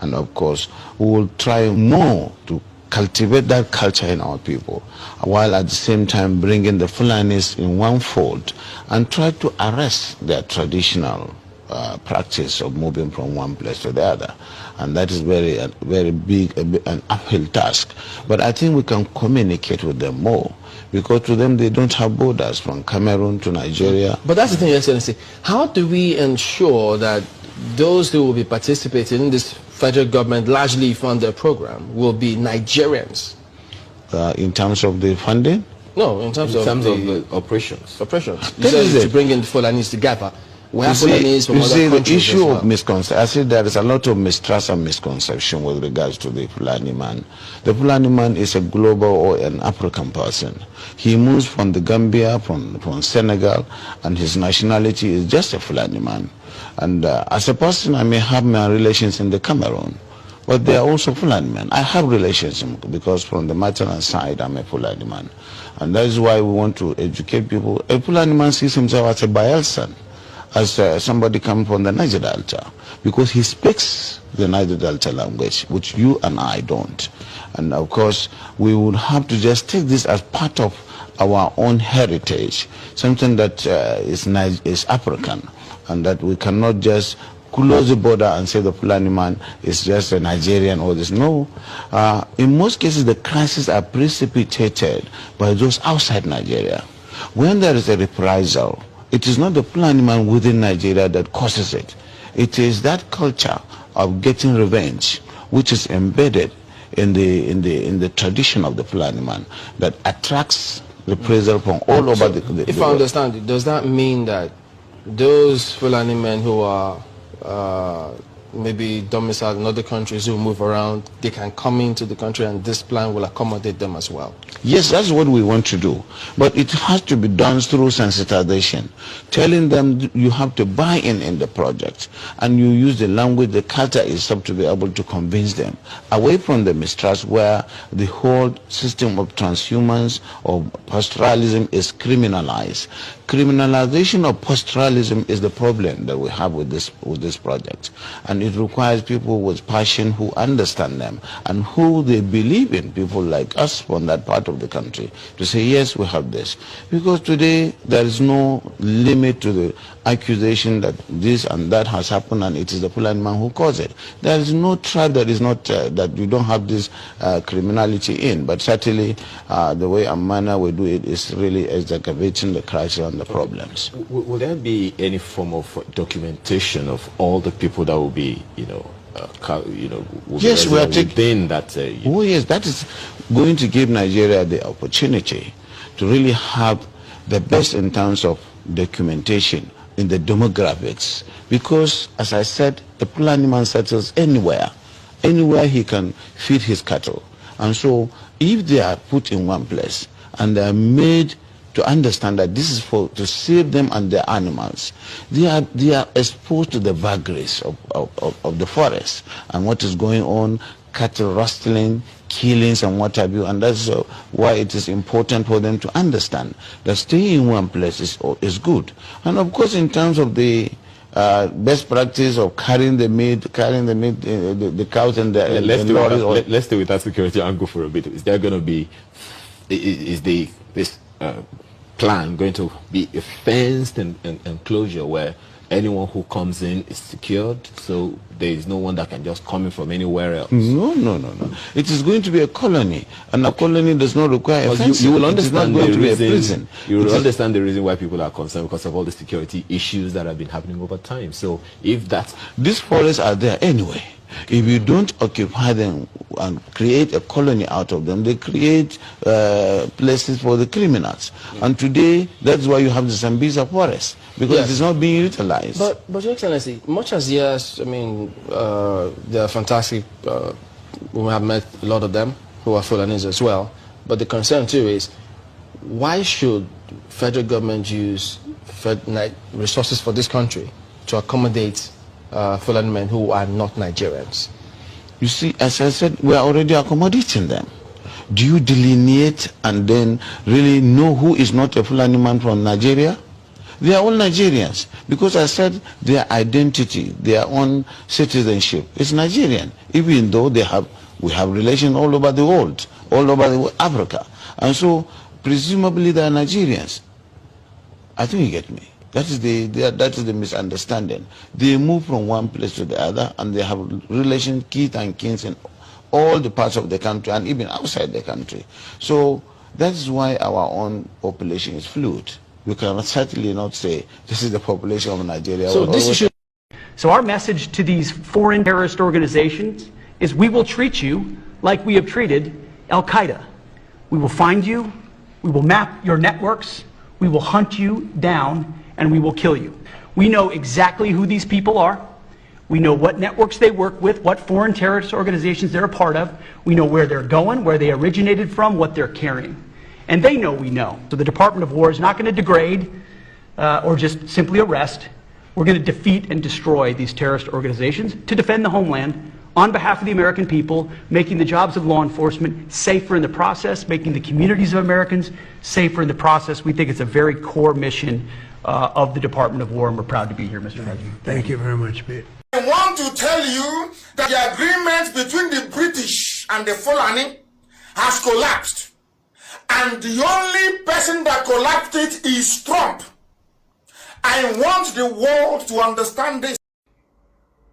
And of course, we will try more to cultivate that culture in our people, while at the same time bringing the Fulanis in one fold and try to arrest their traditional practice of moving from one place to the other. And that is very big, an uphill task. But I think we can communicate with them more, because to them they don't have borders from Cameroon to Nigeria. But that's the thing, Excellency. How do we ensure that those who will be participating in this federal government largely funded program will be Nigerians? In terms of the funding? No, in terms of the operations. Operations. You said to bring in the Fulanis together. We have Fulanis from other countries. The issue of misconception, I said there is a lot of mistrust and misconception with regards to the Fulani man. The Fulani man is a global or an African person. He moves from the Gambia, from Senegal, and his nationality is just a Fulani man. And as a person, I may have my relations in the Cameroon, but they are also Fulani men. I have relations because from the maternal side, I'm a Fulani man. And that is why we want to educate people. A Fulani man sees himself as a Bayelsan, as somebody coming from the Niger Delta, because he speaks the Niger Delta language, which you and I don't. And of course, we would have to just take this as part of our own heritage, something that is African, and that we cannot just close the border and say the Fulani man is just a Nigerian or this. No. In most cases, the crises are precipitated by those outside Nigeria. When there is a reprisal, it is not the Fulani man within Nigeria that causes it. It is that culture of getting revenge, which is embedded in the tradition of the Fulani man, that attracts reprisal from all over the world. If I understand, does that mean that those Fulani men who are maybe domiciled in other countries, who move around, they can come into the country and this plan will accommodate them as well? Yes, that's what we want to do. But it has to be done through sensitization, telling them you have to buy in the project, and you use the language, the culture itself to be able to convince them, away from the mistrust where the whole system of transhumance or pastoralism is criminalized. Criminalization of pastoralism is the problem that we have with this project, and it requires people with passion who understand them and who they believe in, people like us from that part of the country, to say yes, we have this. Because today there is no limit to the accusation that this and that has happened and it is the Fulani man who caused it. There is no tribe that is not that you don't have this criminality in, but certainly the way and manner we do it is really exacerbating the crisis and the problems. Will there be any form of documentation of all the people that will be, yes, we are taking that? Oh yes, that is going to give Nigeria the opportunity to really have the best in terms of documentation in the demographics, because as I said, the Fulani man settles anywhere he can feed his cattle. And so if they are put in one place and they are made to understand that this is to save them and their animals, they are exposed to the vagaries of the forest and what is going on, cattle rustling, killings and what have you, and that's why it is important for them to understand that staying in one place is good. And of course, in terms of the best practice of carrying the meat, the cows and the let's stay with that security angle for a bit. Is there going to be this plan going to be a fenced enclosure where anyone who comes in is secured, so there is no one that can just come in from anywhere else? No. It is going to be a colony, and a colony does not require a fence. You will understand the reason. You will understand the reason why people are concerned, because of all the security issues that have been happening over time. So if that's... These forests are there anyway. If you don't occupy them and create a colony out of them, they create places for the criminals. And today, that's why you have the Zambeza forest, because it is not being utilized. But Your Excellency, much as yes, I mean, they are fantastic. We have met a lot of them who are Fulanis as well. But the concern too is, why should federal government use resources for this country to accommodate Fulani men who are not Nigerians? You see, as I said, we are already accommodating them. Do you delineate and then really know who is not a Fulani man from Nigeria? They are all Nigerians. Because I said their identity, their own citizenship is Nigerian, even though we have relations all over the world, all over Africa. And so, presumably they are Nigerians. I think you get me. That is the misunderstanding. They move from one place to the other, and they have relations, kith and kins in all the parts of the country, and even outside the country. So that is why our own population is fluid. We can certainly not say this is the population of Nigeria. So our message to these foreign terrorist organizations is we will treat you like we have treated Al-Qaeda. We will find you, we will map your networks, we will hunt you down, and we will kill you. We know exactly who these people are. We know what networks they work with, what foreign terrorist organizations they're a part of. We know where they're going, where they originated from, what they're carrying. And they know we know. So the Department of War is not going to degrade or just simply arrest. We're going to defeat and destroy these terrorist organizations to defend the homeland on behalf of the American people, making the jobs of law enforcement safer in the process, making the communities of Americans safer in the process. We think it's a very core mission of the Department of War, and we're proud to be here, Mr. President. Thank you very much, Pete. I want to tell you that the agreement between the British and the Fulani has collapsed. And the only person that collapsed it is Trump. I want the world to understand this.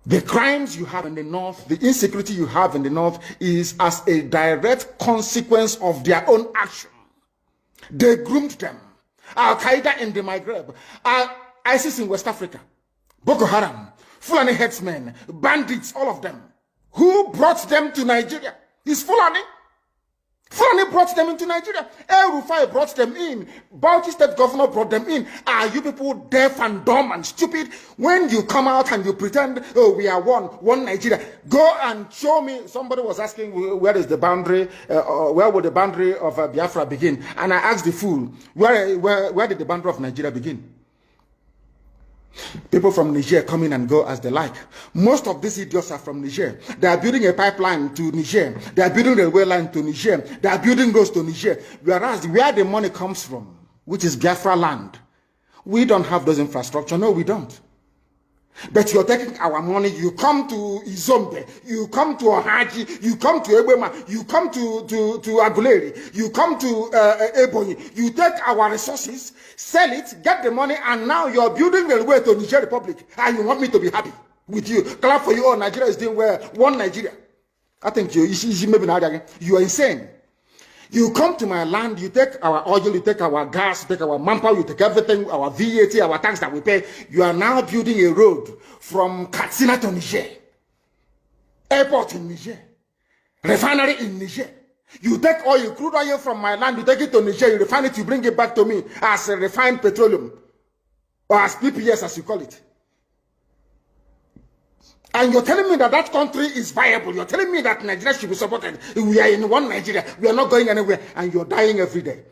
The crimes you have in the north, the insecurity you have in the north is as a direct consequence of their own action. They groomed them. Al-Qaeda in the Maghreb, ISIS in West Africa, Boko Haram, Fulani headsmen, bandits, all of them. Who brought them to Nigeria? It's Fulani. Fulani brought them into Nigeria. El Rufai brought them in. Bauchi state governor brought them in. Are you people deaf and dumb and stupid? When you come out and you pretend, oh, we are one Nigeria, go and show me. Somebody was asking, where is the boundary, where would the boundary of Biafra begin? And I asked the fool, where did the boundary of Nigeria begin? People from Niger come in and go as they like. Most of these idiots are from Niger. They are building a pipeline to Niger. They are building a railway line to Niger. They are building roads to Niger. Whereas where the money comes from, which is Biafra land, we don't have those infrastructure. No, we don't. But you're taking our money. You come to Izombe, you come to Ohaji, you come to Ebema, you come to Aguleri, you come to Ebonyi. You take our resources, sell it, get the money, and now you're building the way to Niger Republic. And you want me to be happy with you? Clap for you. Oh, Nigeria is doing well. One Nigeria. I think you are insane. You come to my land, you take our oil, you take our gas, you take our manpower, you take everything, our VAT, our tax that we pay. You are now building a road from Katsina to Niger, airport in Niger, refinery in Niger. You take oil, crude oil from my land, you take it to Niger, you refine it, you bring it back to me as a refined petroleum, or as PPS as you call it. And you're telling me that that country is viable. You're telling me that Nigeria should be supported. We are in one Nigeria. We are not going anywhere. And you're dying every day.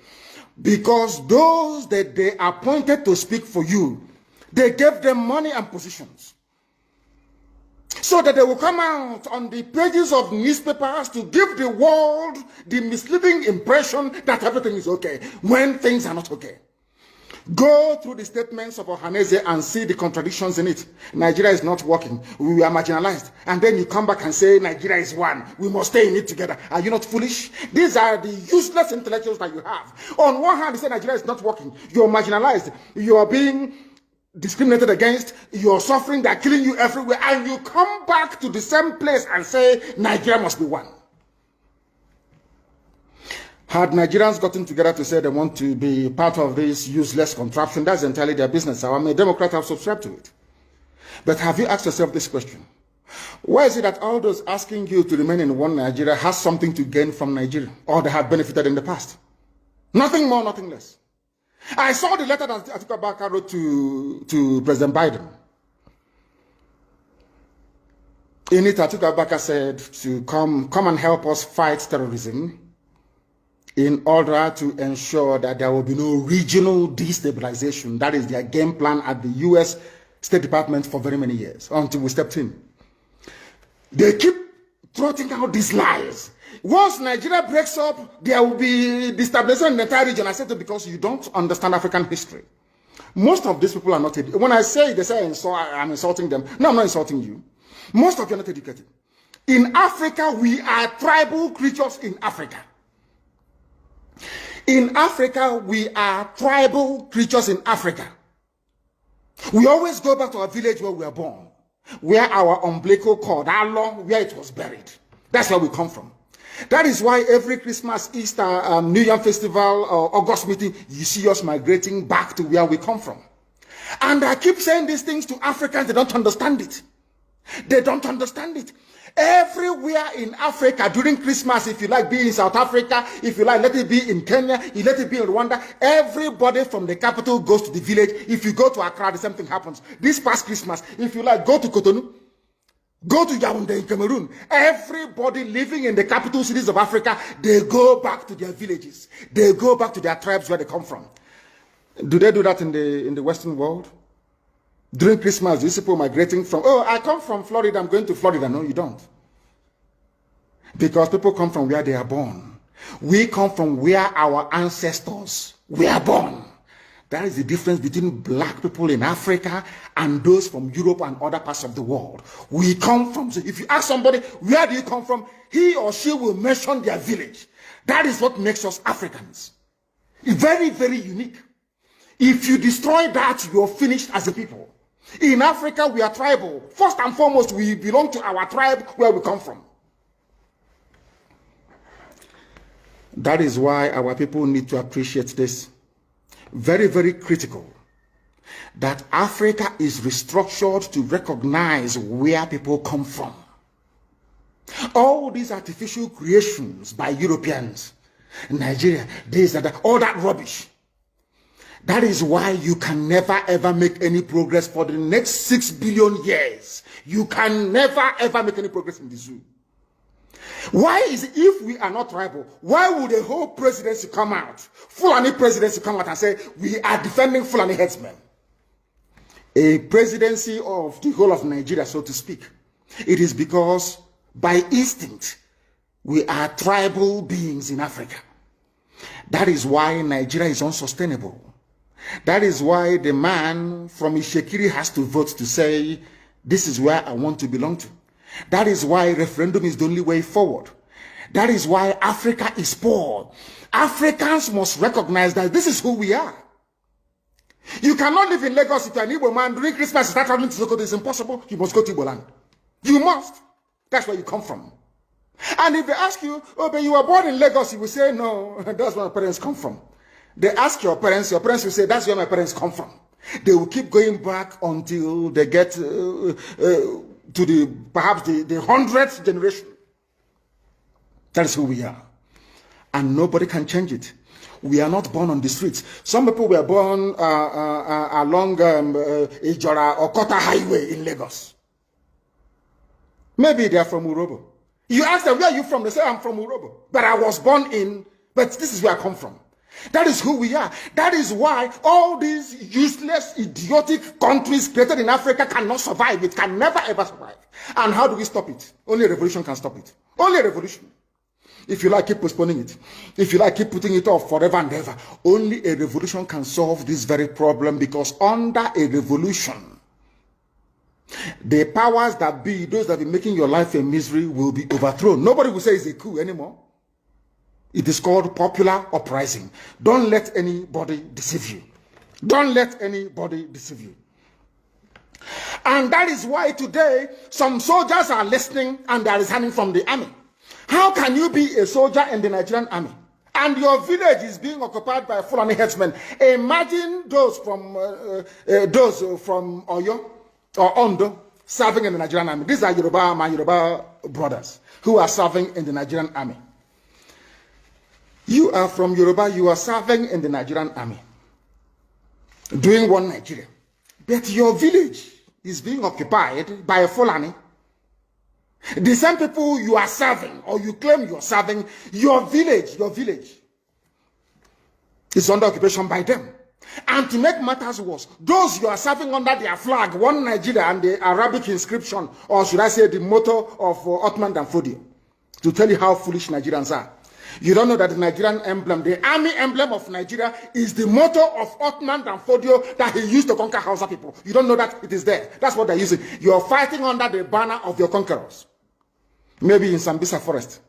Because those that they appointed to speak for you, they gave them money and positions. So that they will come out on the pages of newspapers to give the world the misleading impression that everything is okay, when things are not okay. Go through the statements of Ohaneze and see the contradictions in it. Nigeria is not working. We are marginalized. And then you come back and say Nigeria is one. We must stay in it together. Are you not foolish? These are the useless intellectuals that you have. On one hand, you say Nigeria is not working. You're marginalized. You are being discriminated against. You're suffering. They're killing you everywhere. And you come back to the same place and say Nigeria must be one. Had Nigerians gotten together to say they want to be part of this useless contraption, that's entirely their business. I'm a Democrat, I've subscribed to it. But have you asked yourself this question? Why is it that all those asking you to remain in one Nigeria has something to gain from Nigeria, or they have benefited in the past? Nothing more, nothing less. I saw the letter that Atiku Abubakar wrote to President Biden. In it, Atiku Abubakar said to come and help us fight terrorism, in order to ensure that there will be no regional destabilization. That is their game plan at the U.S. State Department for very many years, until we stepped in. They keep trotting out these lies. Once Nigeria breaks up, there will be destabilization in the entire region. I said that because you don't understand African history. Most of these people are not educated. When I say they say I'm insulting them, no, I'm not insulting you. Most of you are not educated. In Africa, we are tribal creatures in Africa. In Africa, we are tribal creatures in Africa. We always go back to our village where we were born, where our umbilical cord, how long, where it was buried. That's where we come from. That is why every Christmas, Easter, New Year festival, or August meeting, you see us migrating back to where we come from. And I keep saying these things to Africans, they don't understand it. They don't understand it. Everywhere in Africa during Christmas, if you like, be in South Africa, if you like, let it be in Kenya, you let it be in Rwanda, everybody from the capital goes to the village. If you go to Accra, the same thing happens. This past Christmas, if you like, go to Cotonou, go to Yaoundé in Cameroon. Everybody living in the capital cities of Africa, they go back to their villages. They go back to their tribes where they come from. Do they do that in the Western world? During Christmas, these people migrating from, oh, I come from Florida, I'm going to Florida. No, you don't. Because people come from where they are born. We come from where our ancestors were born. That is the difference between black people in Africa and those from Europe and other parts of the world. We come from, so if you ask somebody, where do you come from? He or she will mention their village. That is what makes us Africans. Very, very unique. If you destroy that, you're finished as a people. In Africa, we are tribal. First and foremost, we belong to our tribe where we come from. That is why our people need to appreciate this. Very, very critical. That Africa is restructured to recognize where people come from. All these artificial creations by Europeans, Nigeria, this and that, all that rubbish. That is why you can never ever make any progress for the next 6 billion years. You can never ever make any progress in the zoo. Why is it, if we are not tribal, why would the whole presidency come out, Fulani presidency come out and say, we are defending Fulani headsmen? A presidency of the whole of Nigeria, so to speak. It is because by instinct, we are tribal beings in Africa. That is why Nigeria is unsustainable. That is why the man from Ishekiri has to vote to say, this is where I want to belong to. That is why referendum is the only way forward. That is why Africa is poor. Africans must recognize that this is who we are. You cannot live in Lagos if you're an Igbo man. During Christmas, you start traveling to Sokoto. It's impossible. You must go to Igbo land. You must. That's where you come from. And if they ask you, oh, but you were born in Lagos, you will say, no, that's where my parents come from. They ask your parents will say, that's where my parents come from. They will keep going back until they get to perhaps the 100th generation. That is who we are. And nobody can change it. We are not born on the streets. Some people were born along Ijora or Kota Highway in Lagos. Maybe they are from Urobo. You ask them, where are you from? They say, I'm from Urobo. But I was born in, but this is where I come from. That is who we are. That is why all these useless, idiotic countries created in Africa cannot survive. It can never ever survive. And how do we stop it? Only a revolution can stop it. Only a revolution. If you like, keep postponing it. If you like, keep putting it off forever and ever. Only a revolution can solve this very problem, because under a revolution, the powers that be, those that be making your life a misery, will be overthrown. Nobody will say it's a coup anymore. It is called popular uprising. Don't let anybody deceive you. Don't let anybody deceive you. And that is why today some soldiers are listening and they are resigning from the army. How can you be a soldier in the Nigerian army and your village is being occupied by Fulani headsmen? Imagine those from Oyo or Ondo serving in the Nigerian army. These are my Yoruba brothers who are serving in the Nigerian army. You are from Yoruba, you are serving in the Nigerian army, doing one Nigeria. But your village is being occupied by a Fulani. The same people you are serving, or you claim you are serving, your village is under occupation by them. And to make matters worse, those you are serving under their flag, one Nigeria, and the Arabic inscription, or should I say the motto of Ottoman Danfodio, to tell you how foolish Nigerians are. You don't know that the Nigerian emblem, the army emblem of Nigeria, is the motto of Ottoman Danfodio that he used to conquer Hausa people. You don't know that it is there. That's what they're using. You're fighting under the banner of your conquerors. Maybe in Sambisa forest.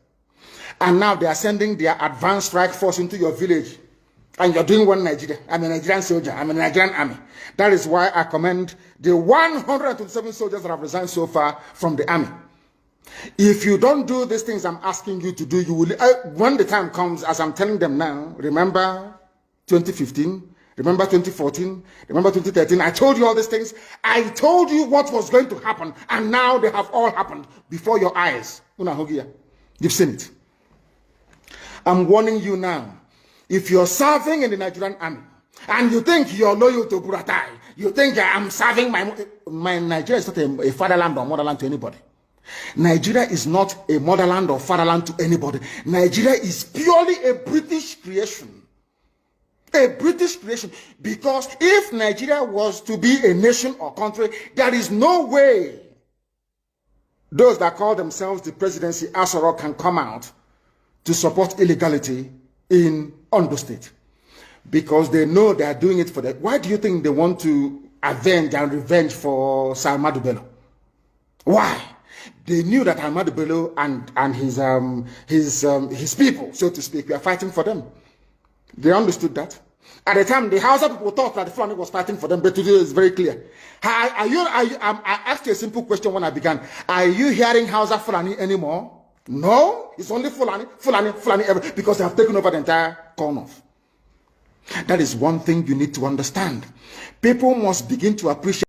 And now they are sending their advanced strike force into your village. And you're doing one Nigeria. I'm a Nigerian soldier. I'm a Nigerian army. That is why I commend the 127 soldiers that have resigned so far from the army. If you don't do these things I'm asking you to do, you will, when the time comes, as I'm telling them now, remember 2015, remember 2014, remember 2013, I told you all these things. I told you what was going to happen, and now they have all happened before your eyes. You've seen it. I'm warning you now. If you're serving in the Nigerian army, and you think you're loyal to Buratai, you think I'm serving my Nigeria is not a fatherland or motherland to anybody. Nigeria is not a motherland or fatherland to anybody. Nigeria is purely a British creation. A British creation. Because if Nigeria was to be a nation or country, there is no way those that call themselves the presidency Asoro can come out to support illegality in Ondo State. Because they know they are doing it for that. Why do you think they want to avenge and revenge for Sir Ahmadu Bello? Why? They knew that Ahmadu Bello and his people, so to speak, were fighting for them. They understood that. At the time, the Hausa people thought that the Fulani was fighting for them, but today it's very clear. I asked you a simple question when I began. Are you hearing Hausa Fulani anymore? No, it's only Fulani, because they have taken over the entire corn-off. That is one thing you need to understand. People must begin to appreciate